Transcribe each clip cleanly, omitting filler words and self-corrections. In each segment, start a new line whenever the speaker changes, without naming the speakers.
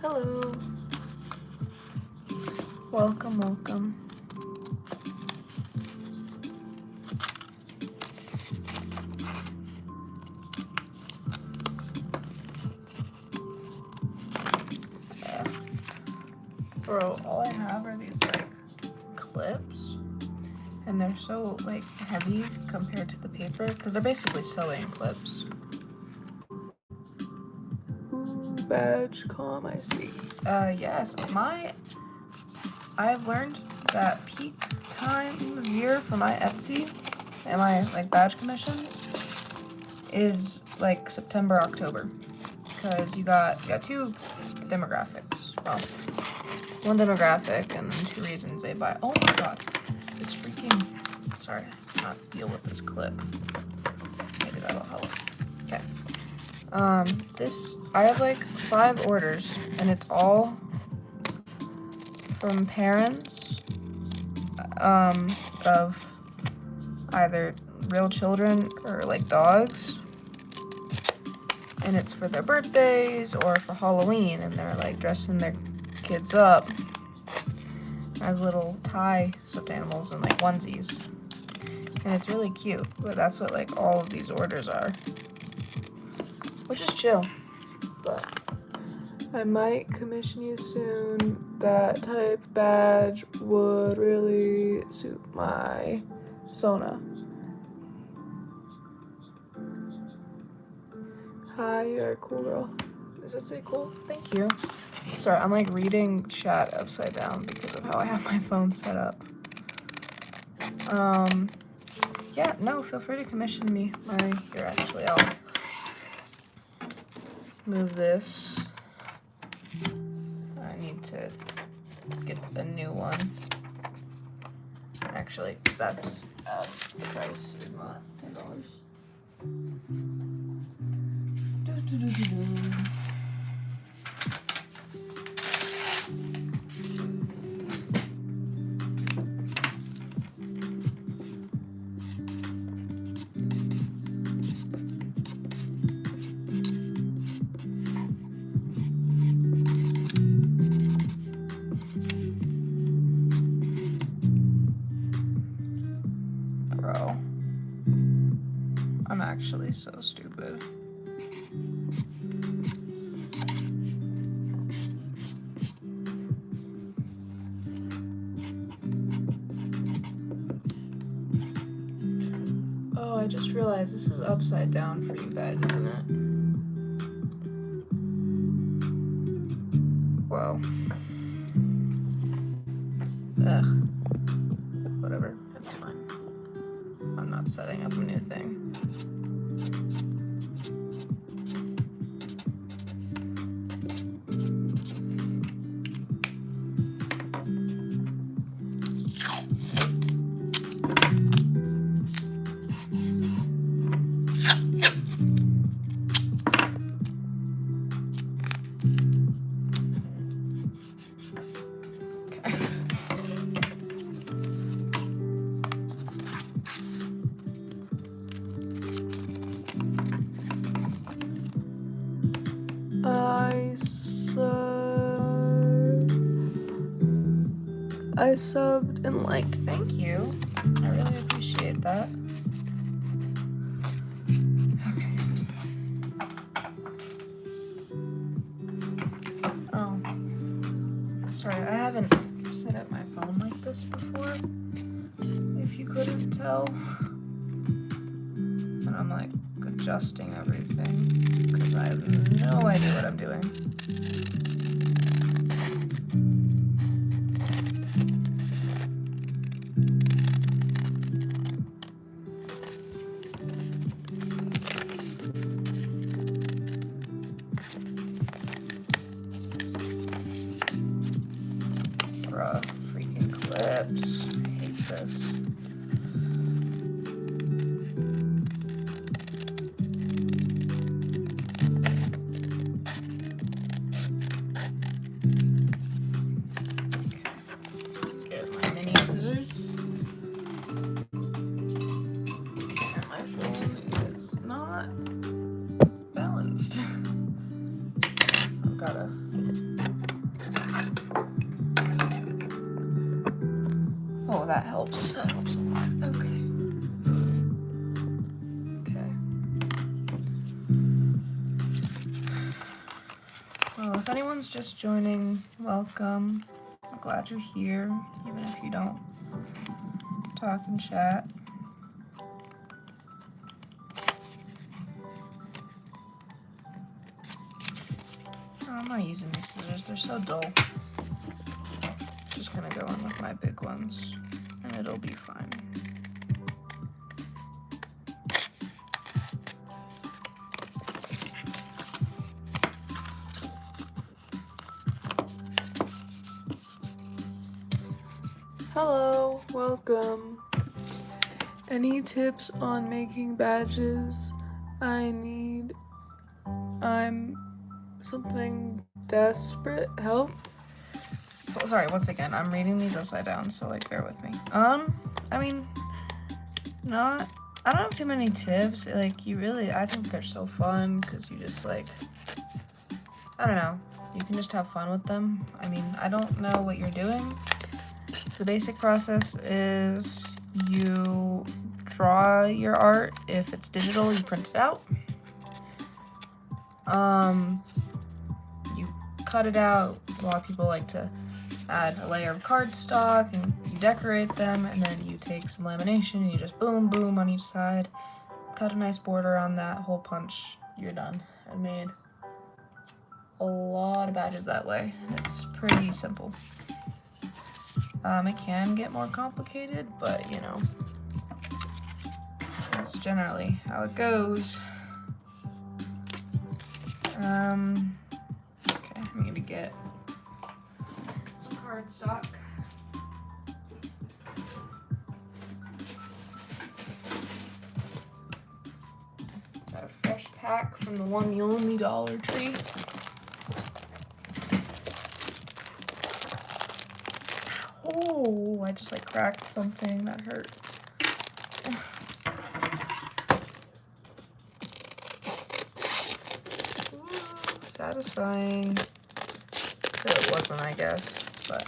Hello. Welcome. Bro, all I have are these like clips, and they're so like heavy compared to the paper because they're basically sewing clips. Ooh, badge com, I see. Yes, I've learned that peak time of year for my Etsy and my like badge commissions is like September, October, because you got two demographics. Well, one demographic and then two reasons they buy. Oh my god, this freaking. Sorry, not deal with this clip. Maybe that'll help. Okay. I have like 5 orders, and it's all from parents of either real children or like dogs, and it's for their birthdays or for Halloween, and they're like dressing their kids up as little Thai stuffed animals and like onesies, and it's really cute. But that's what like all of these orders are, which is chill. But I might commission you soon. That type badge would really suit my persona. Hi, you're a cool girl. Does that say cool? Thank you. Sorry, I'm like reading chat upside down because of how I have my phone set up. Yeah, no, feel free to commission me. Here, actually, I'll move this. I need to get a new one. Actually, because that's, the price is not $10. Bro, I'm actually so stupid. Oh, I just realized this is upside down for you guys, isn't it? Whoa. Ugh. Whatever, that's fine. I'm not setting up a new thing. I subbed and liked. Thank you. I really appreciate that. Okay. Oh. Sorry, I haven't set up my phone like this before, if you couldn't tell. And I'm like adjusting everything because I have no idea what I'm doing. Bruh, freaking clips. I hate this. Get my mini scissors. And my phone is not balanced. I've gotta that helps. That helps a lot. Okay. Okay. Well, if anyone's just joining, welcome. I'm glad you're here, even if you don't talk and chat. Oh, I'm not using these scissors, they're so dull. Just gonna go in with my big ones, and it'll be fine. Hello, welcome. Any tips on making badges? I'm something desperate. Help? So, sorry, once again, I'm reading these upside down, so like bear with me. I mean, I don't have too many tips. Like I think they're so fun because you just like, I don't know, you can just have fun with them. I mean, I don't know what you're doing. The basic process is you draw your art. If it's digital, you print it out. You cut it out. A lot of people like to add a layer of cardstock and you decorate them, and then you take some lamination and you just boom, boom on each side. Cut a nice border on that, hole punch, you're done. I made a lot of badges that way. It's pretty simple. It can get more complicated, but you know, that's generally how it goes. Okay, I'm gonna get some cardstock. Got a fresh pack from the one and only Dollar Tree. Oh, I just like cracked something that hurt. Ooh, satisfying. It wasn't, I guess, but.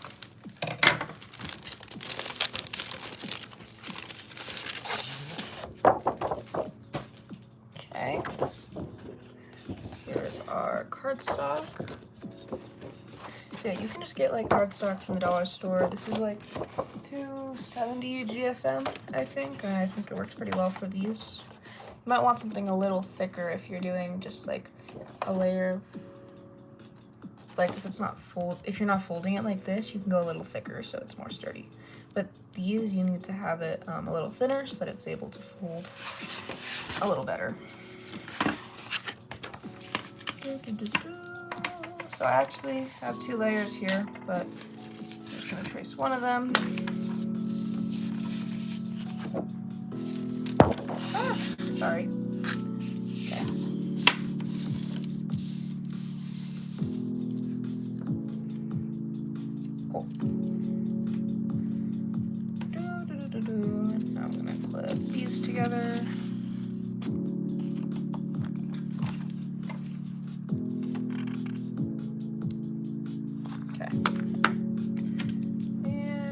Okay. Here's our cardstock. So yeah, you can just get like cardstock from the dollar store. This is like $2.70 GSM, I think. And I think it works pretty well for these. You might want something a little thicker if you're doing just like a layer of, like if you're not folding it like this, you can go a little thicker so it's more sturdy. But these, you need to have it a little thinner so that it's able to fold a little better. So I actually have 2 layers here, but I'm just gonna trace one of them. Ah, sorry. Okay. Cool. Now I'm gonna clip these together.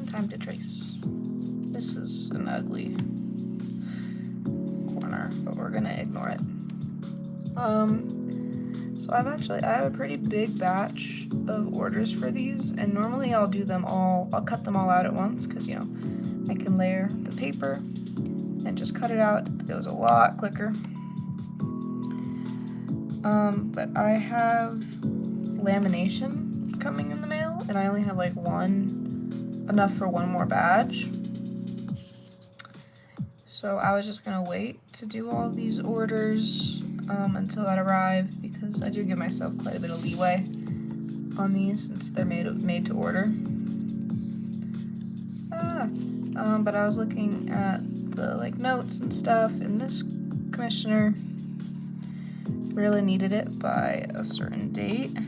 Time to trace. This is an ugly corner, but we're gonna ignore it. So I have a pretty big batch of orders for these, and normally I'll cut them all out at once, because you know, I can layer the paper and just cut it out. It goes a lot quicker. But I have lamination coming in the mail, and I only have like enough for one more badge. So I was just gonna wait to do all these orders until that arrived, because I do give myself quite a bit of leeway on these since they're made to order. But I was looking at the like notes and stuff, and this commissioner really needed it by a certain date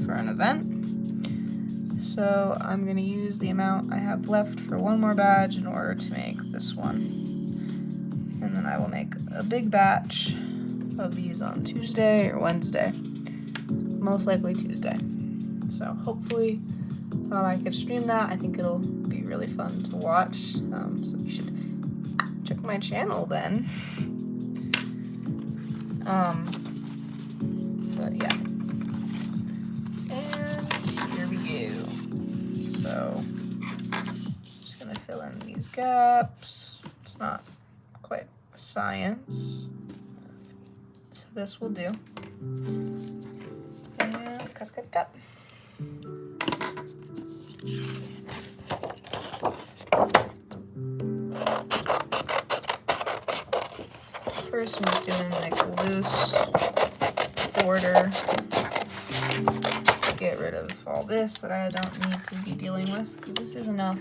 for an event. So I'm going to use the amount I have left for one more badge in order to make this one. And then I will make a big batch of these on Tuesday or Wednesday. Most likely Tuesday. So hopefully thought I could stream that. I think it'll be really fun to watch. So you should check my channel then. But yeah. And here we go. So just gonna fill in these gaps. It's not quite science. So this will do. And cut, cut, cut. First, I'm just doing like a loose border to get rid of all this that I don't need to be dealing with, because this is enough,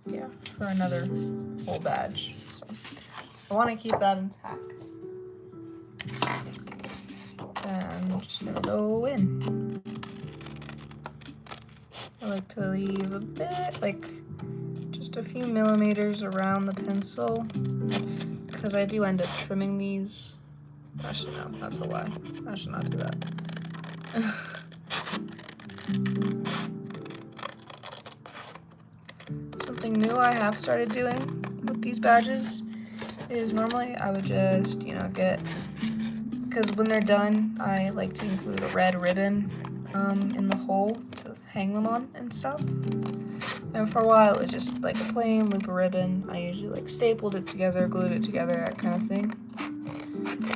yeah, for another whole badge. So I want to keep that intact. And I'm just gonna go in. I like to leave a bit, like just a few millimeters around the pencil, because I do end up trimming these. Actually, no, that's a lie. I should not do that. Something new I have started doing with these badges is normally I would just, get, because when they're done, I like to include a red ribbon in the hole to hang them on and stuff. And for a while, it was just like a plain loop of ribbon. I usually like stapled it together, glued it together, that kind of thing.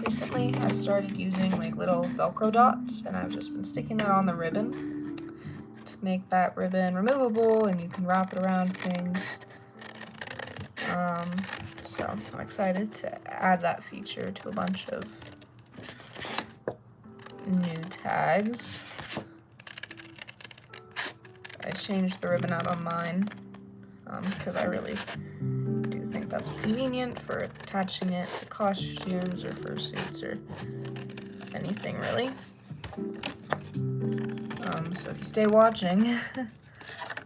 Recently, I've started using like little Velcro dots, and I've just been sticking that on the ribbon to make that ribbon removable, and you can wrap it around things. So I'm excited to add that feature to a bunch of new tags. I changed the ribbon out on mine because I really do think that's convenient for attaching it to costumes or fursuits or anything really. So if you stay watching,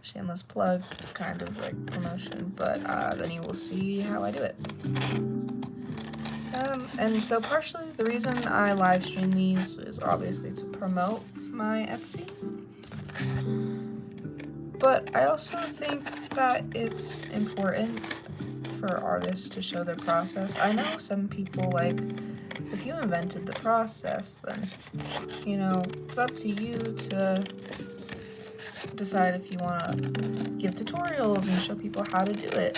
shameless plug kind of like promotion, but then you will see how I do it. And so partially the reason I live stream these is obviously to promote my Etsy. But I also think that it's important for artists to show their process. I know some people, like, if you invented the process, then, it's up to you to decide if you want to give tutorials and show people how to do it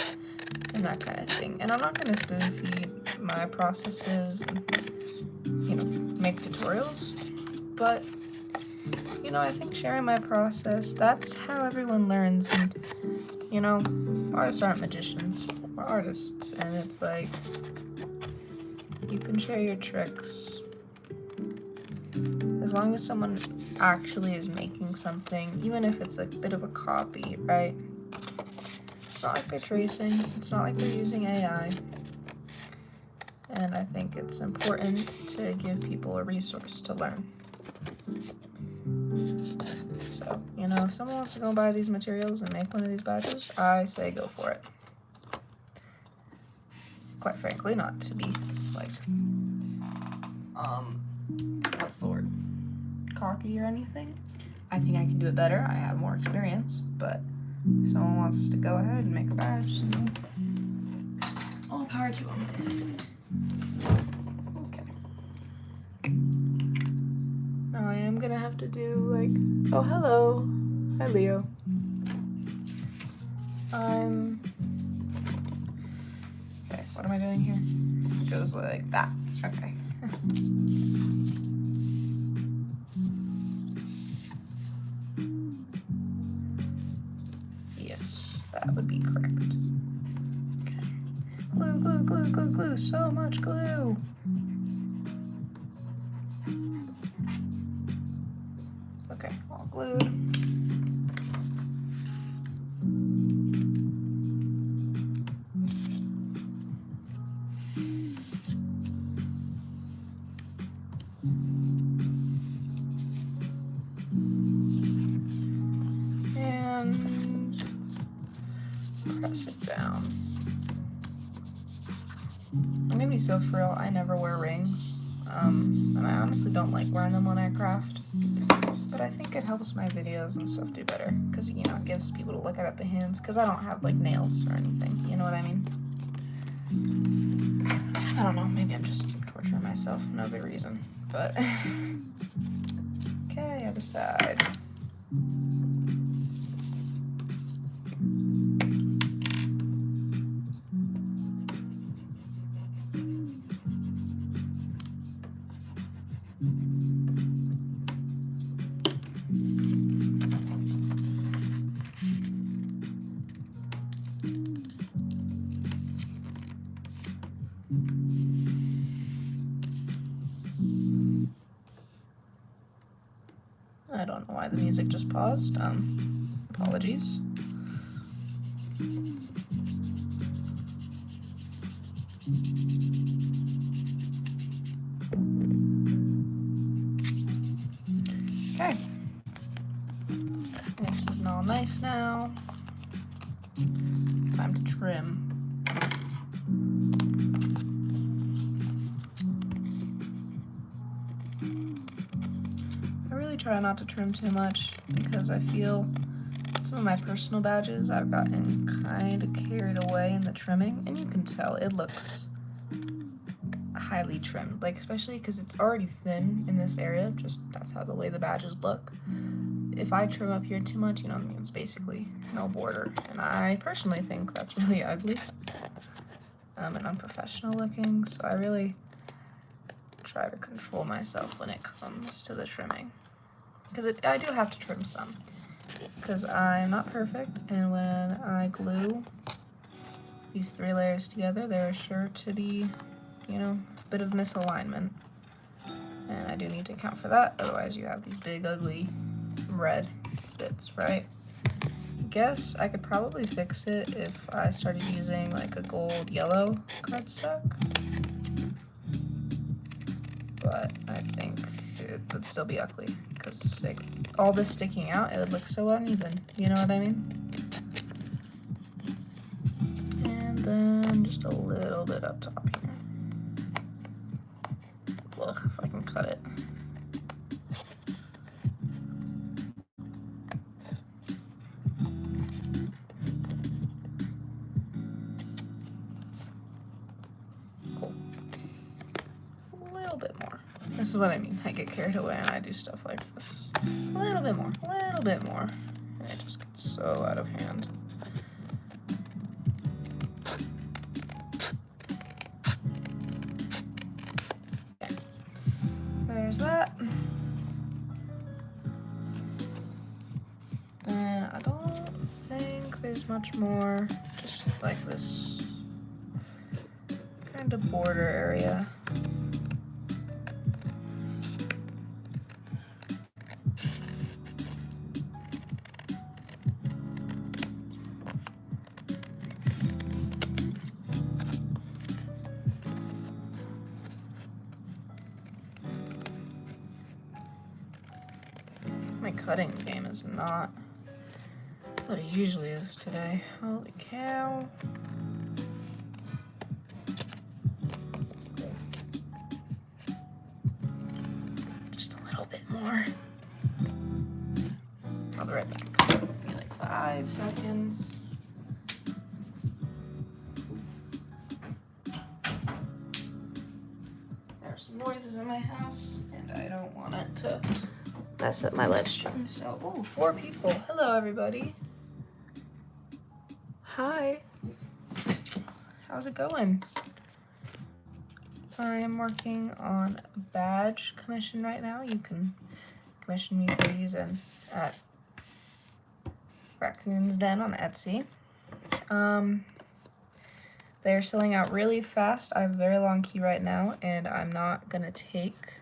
and that kind of thing. And I'm not going to spoon feed my processes and, make tutorials, but I think sharing my process, that's how everyone learns. And, artists aren't magicians, we're artists, and it's like, you can share your tricks. As long as someone actually is making something, even if it's a bit of a copy, right? It's not like they're tracing, it's not like they're using AI. And I think it's important to give people a resource to learn. So, if someone wants to go buy these materials and make one of these badges, I say go for it. Quite frankly, not to be, like, what's the word? Cocky or anything. I think I can do it better. I have more experience, but if someone wants to go ahead and make a badge, all power to them. I am gonna have to do like, oh hello, hi Leo. Okay, what am I doing here? It goes like that, okay. Yes, that would be correct. Okay, glue, glue, glue, glue, glue, so much glue. Okay, all glued. And press it down. I'm gonna be so for real, I never wear rings. and I honestly don't like wearing them when I craft, but I think it helps my videos and stuff do better, because, you know, it gives people to look at the hands, because I don't have, like, nails or anything, you know what I mean? I don't know, maybe I'm just torturing myself, no good reason, but... Okay, other side. I don't know why the music just paused. Apologies. Okay. This is all nice now. Time to trim. I really try not to trim too much because I feel some of my personal badges I've gotten kind of carried away in the trimming, and you can tell it looks highly trimmed, like especially because it's already thin in this area, just that's how the way the badges look. If I trim up here too much, you know, it's basically no border, and I personally think that's really ugly and unprofessional looking, so I really try to control myself when it comes to the trimming, because I do have to trim some, because I'm not perfect, and when I glue these 3 layers together, there is sure to be, you know, a bit of misalignment, and I do need to account for that, otherwise you have these big ugly red bits, right? I guess I could probably fix it if I started using like a gold yellow cardstock, but I think it would still be ugly because like all this sticking out, it would look so uneven, you know what I mean? And then just a little bit up top here. Ugh, if I can cut it. Cool. A little bit more. This is what I mean. I get carried away and I do stuff like this. A little bit more, and it just gets so out of hand. Okay. There's that. Then I don't think there's much more, just like this kind of border area. My cutting game is not what it usually is today. Holy cow. Just a little bit more. I'll be right back. Give me like 5 seconds. There's some noises in my house, and I don't want it to mess up my live stream. So, oh, 4 people. Hello, everybody. Hi. How's it going? I'm working on a badge commission right now. You can commission me for these at Raccoon's Den on Etsy. They're selling out really fast. I have a very long queue right now, and I'm not gonna take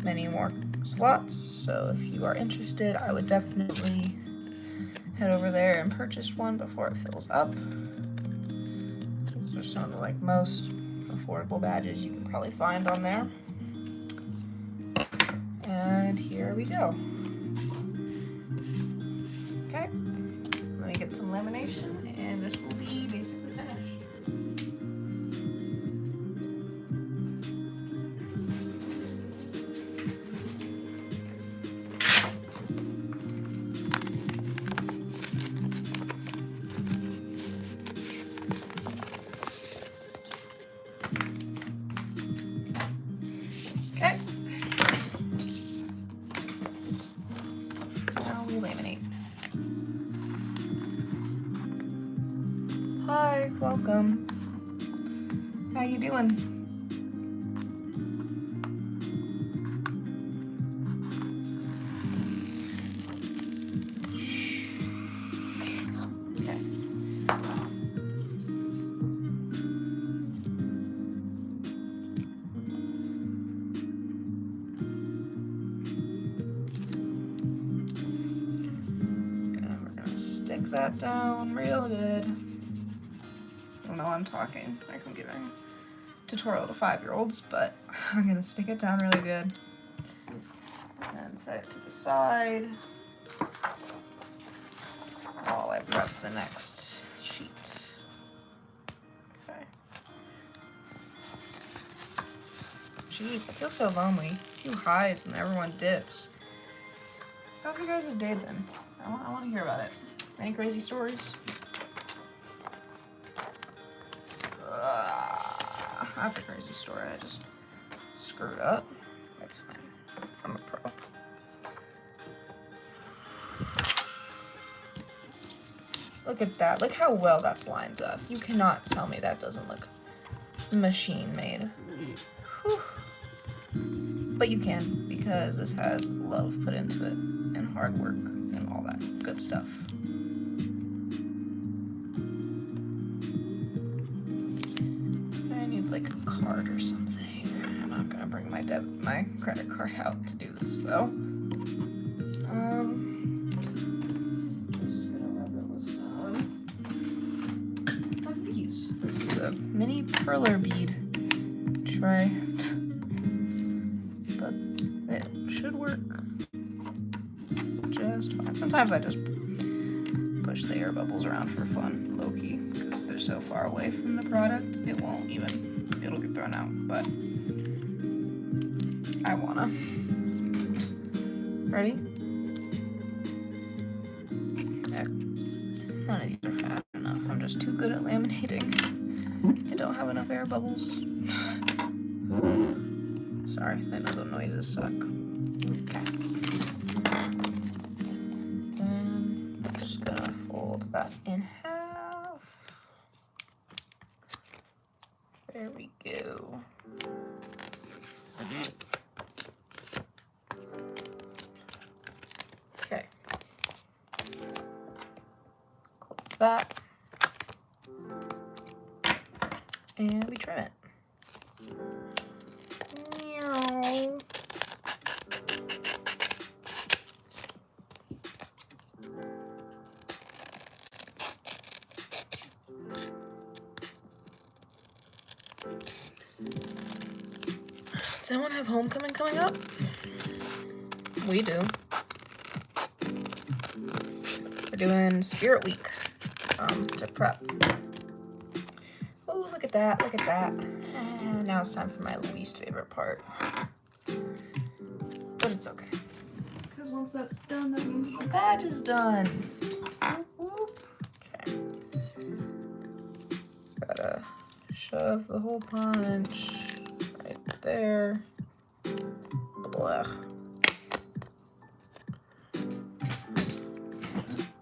many more slots. So if you are interested, I would definitely head over there and purchase one before it fills up. These are some of the most affordable badges you can probably find on there. And here we go. Okay, let me get some lamination, and this will be basically finished. Laminate. Hi, welcome. How you doing? Stick that down real good. I know I'm talking like I'm giving a tutorial to 5-year-olds, but I'm gonna stick it down really good. And set it to the side while I prep the next sheet. Okay. Jeez, I feel so lonely. A few highs and everyone dips. How have you guys' day been? I want to hear about it. Any crazy stories? That's a crazy story. I just screwed up. That's fine. I'm a pro. Look at that. Look how well that's lined up. You cannot tell me that doesn't look machine made. Whew. But you can, because this has love put into it and hard work and all that good stuff. I need like a card or something. I'm not gonna bring my credit card out to do this though. Just gonna rub this on. Like these. This is a mini perler bead. Try it. But it should work just fine. Sometimes I just push the air bubbles around for fun, low-key, because they're so far away from the product, it'll get thrown out, but I wanna. Ready? Heck, none of these are fat enough. I'm just too good at laminating. I don't have enough air bubbles. Sorry, I know the noises suck. Okay. And I'm just gonna fold that in half. There we go. Okay. Clip that. And we trim it. Does anyone have homecoming coming up? We do. We're doing Spirit Week to prep. Oh, look at that, look at that. And now it's time for my least favorite part. But it's okay. Because once that's done, that means the badge is done. Whoop, whoop. Okay. Gotta shove the hole punch right there. Blah.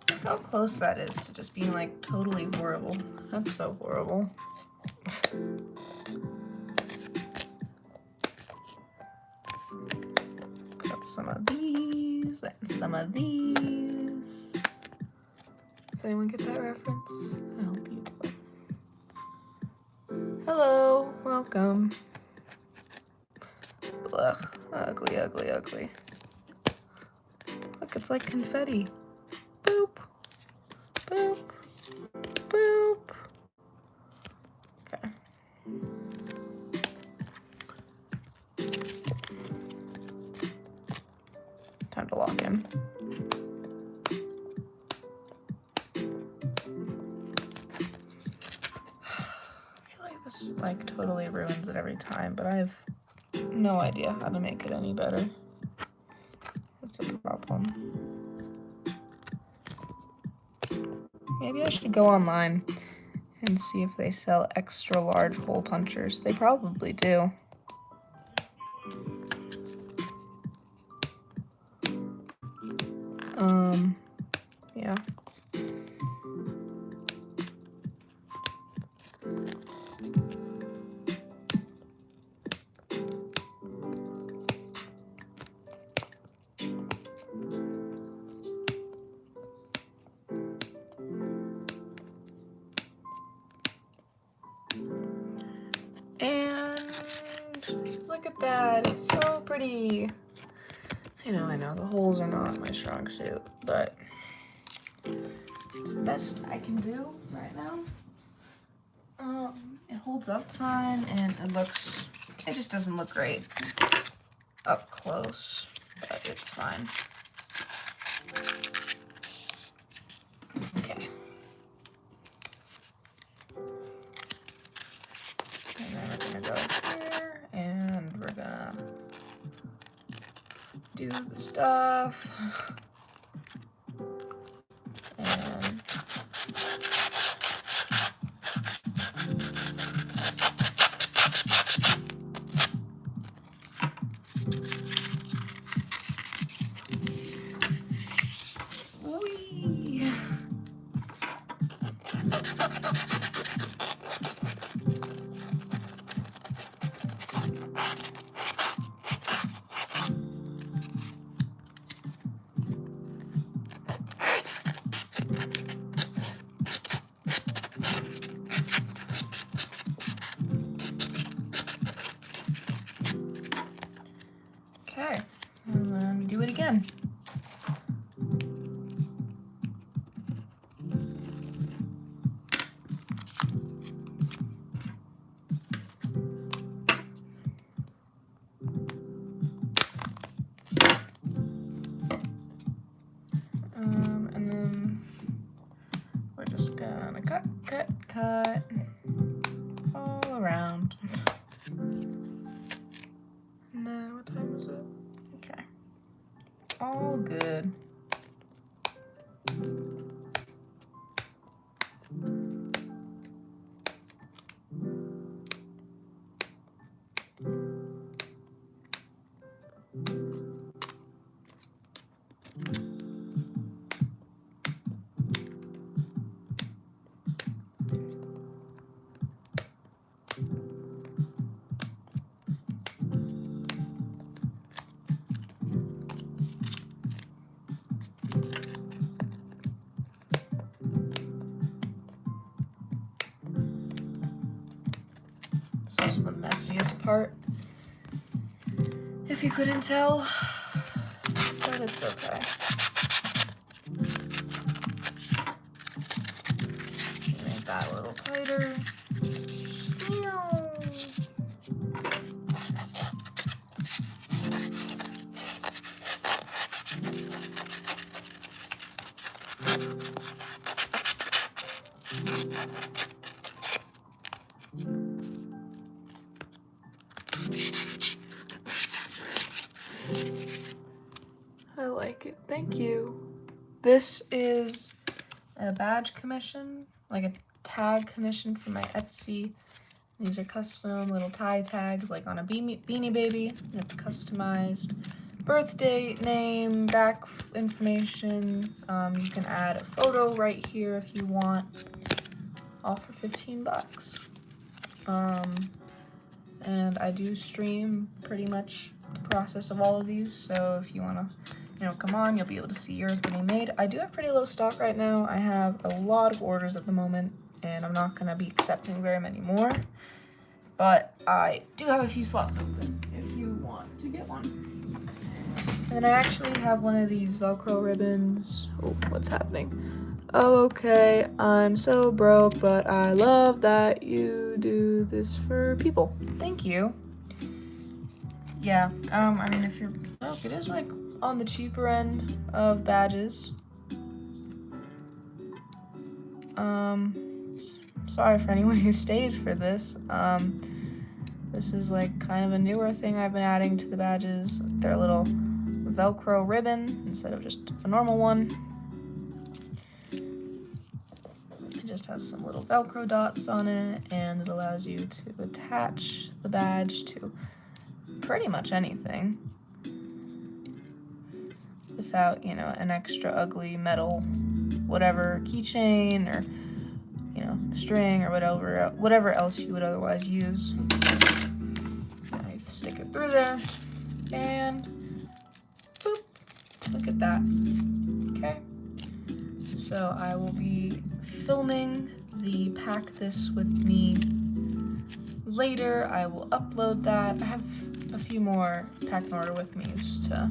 Look how close that is to just being like totally horrible. That's so horrible. Got some of these and some of these. Does anyone get that reference? I hope you do. Hello, welcome. Ugh, ugly, ugly, ugly. Look, it's like confetti. Boop, boop, boop. Okay. Time to lock in. I feel like this like totally ruins it every time, but I have no idea how to make it any better. That's a problem. Maybe I should go online and see if they sell extra large hole punchers. They probably do. Yeah. And look at that, it's so pretty. I know, the holes are not my strong suit, but it's the best I can do right now. It holds up fine, and it just doesn't look great up close, but it's fine. Okay. And then we're gonna go here, and we're gonna do the stuff. And whee! Okay, and then do it again. And then we're just gonna cut all around. No, what time is it? Okay. All good. This is the messiest part, if you couldn't tell, but it's okay. Make that a little tighter. I like it, thank you. This is a badge commission, like a tag commission for my Etsy. These are custom little tie tags, like on a Beanie Baby. It's customized. Birth date, name, back information. You can add a photo right here if you want. All for 15 bucks. And I do stream pretty much the process of all of these, so if you want to, come on, you'll be able to see yours getting made. I do have pretty low stock right now. I have a lot of orders at the moment, and I'm not going to be accepting very many more, but I do have a few slots open if you want to get one. And I actually have one of these Velcro ribbons. Oh, what's happening? Oh, okay, I'm so broke, but I love that you do this for people. Thank you. Yeah, I mean, if you're broke, it is like on the cheaper end of badges. Sorry for anyone who stayed for this. This is like kind of a newer thing I've been adding to the badges. They're a little Velcro ribbon instead of just a normal one. It just has some little Velcro dots on it, and it allows you to attach the badge to pretty much anything. without, you know, an extra ugly metal whatever keychain or, you know, string or whatever else you would otherwise use. I stick it through there and boop, look at that. Okay, so I will be filming the Pack This With Me later. I will upload that. I have a few more Pack An Order With Me's to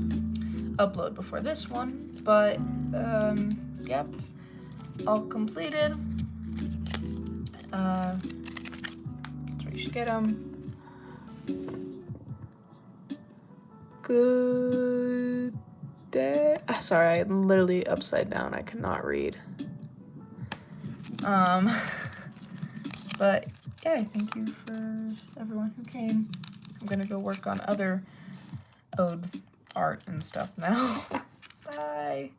upload before this one, but yep, all completed. That's where you should get them. Good day. Sorry, I'm literally upside down. I cannot read. But yeah, thank you for everyone who came. I'm gonna go work on other ode art and stuff now. Bye.